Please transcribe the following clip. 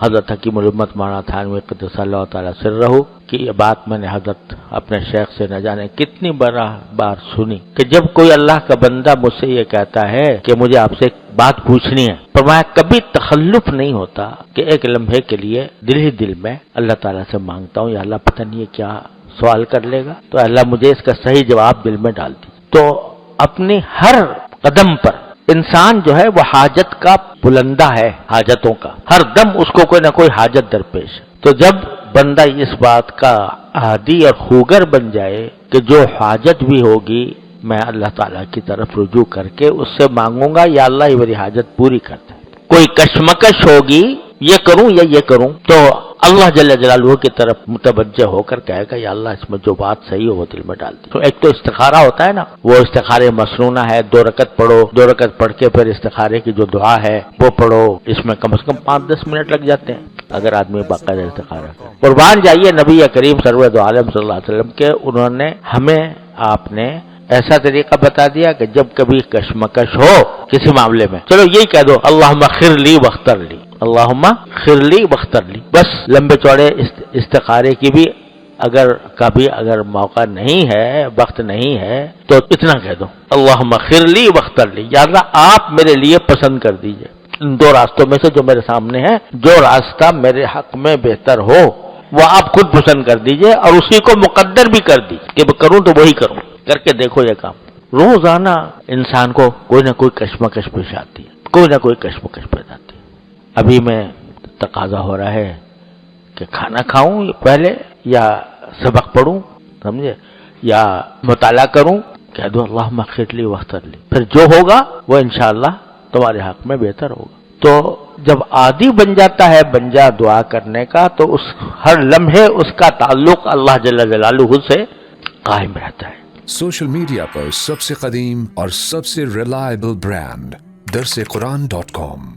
حضرت حکیم الامت مولانا تھانوی قدس اللہ تعالیٰ سرہ کی یہ بات میں نے حضرت اپنے شیخ سے نہ جانے کتنی بار سنی کہ جب کوئی اللہ کا بندہ مجھ سے یہ کہتا ہے کہ مجھے آپ سے ایک بات پوچھنی ہے، فرمایا کبھی تخلف نہیں ہوتا کہ ایک لمحے کے لیے دل ہی دل میں اللہ تعالیٰ سے مانگتا ہوں، یا اللہ پتہ نہیں یہ کیا سوال کر لے گا، تو اللہ مجھے اس کا صحیح جواب دل میں ڈال دی۔ تو اپنی ہر قدم پر انسان جو ہے وہ حاجت کا بلندہ ہے، حاجتوں کا، ہر دم اس کو کوئی نہ کوئی حاجت درپیش ہے۔ تو جب بندہ اس بات کا عادی اور خوگر بن جائے کہ جو حاجت بھی ہوگی میں اللہ تعالیٰ کی طرف رجوع کر کے اس سے مانگوں گا، یا اللہ یہ میری حاجت پوری کر دے۔ کوئی کشمکش ہوگی یہ کروں یا یہ کروں، تو اللہ جل جلالہ کی طرف متوجہ ہو کر کہے گا یا اللہ اس میں جو بات صحیح ہو وہ دل میں ڈال دی۔ تو ایک تو استخارہ ہوتا ہے نا، وہ استخارے مسنونہ ہے، 2 رکعت پڑھو، 2 رکعت پڑھ کے پھر استخارے کی جو دعا ہے وہ پڑھو، اس میں کم از کم 5-10 منٹ لگ جاتے ہیں اگر آدمی باقاعدہ استخارہ کرے۔ قربان جائیے نبی کریم سرور دو عالم صلی اللہ علیہ وسلم کے، انہوں نے ہمیں آپ نے ایسا طریقہ بتا دیا کہ جب کبھی کشمکش ہو کسی معاملے میں، چلو یہی کہہ دو اللہم خر لی واختر لی، اللہم خر لی واختر لی، بس۔ لمبے چوڑے استخارے کی بھی اگر موقع نہیں ہے، وقت نہیں ہے، تو اتنا کہہ دو اللہم خر لی واختر لی، یا اللہ آپ میرے لیے پسند کر دیجئے ان 2 راستوں میں سے جو میرے سامنے ہے، جو راستہ میرے حق میں بہتر ہو وہ آپ خود پسند کر دیجئے، اور اسی کو مقدر بھی کر دیجئے کہ میں کروں تو وہی کروں، کر کے دیکھو یہ کام۔ روزانہ انسان کو کوئی نہ کوئی کشمکش پیش آتی ہے، کوئی نہ کوئی کشمکش پیدا آتی ہے۔ ابھی میں تقاضا ہو رہا ہے کہ کھانا کھاؤں پہلے یا سبق پڑھوں، سمجھے، یا مطالعہ کروں، کہہ دو اللہم اغفر لی واغفر لی، پھر جو ہوگا وہ انشاءاللہ تمہارے حق میں بہتر ہوگا۔ تو جب عادی بن جاتا ہے بنجا دعا کرنے کا، تو اس ہر لمحے اس کا تعلق اللہ جل جلالہ سے قائم رہتا ہے۔ سوشل میڈیا پر سب سے قدیم اور سب سے ریلائبل برانڈ درسقرآن.com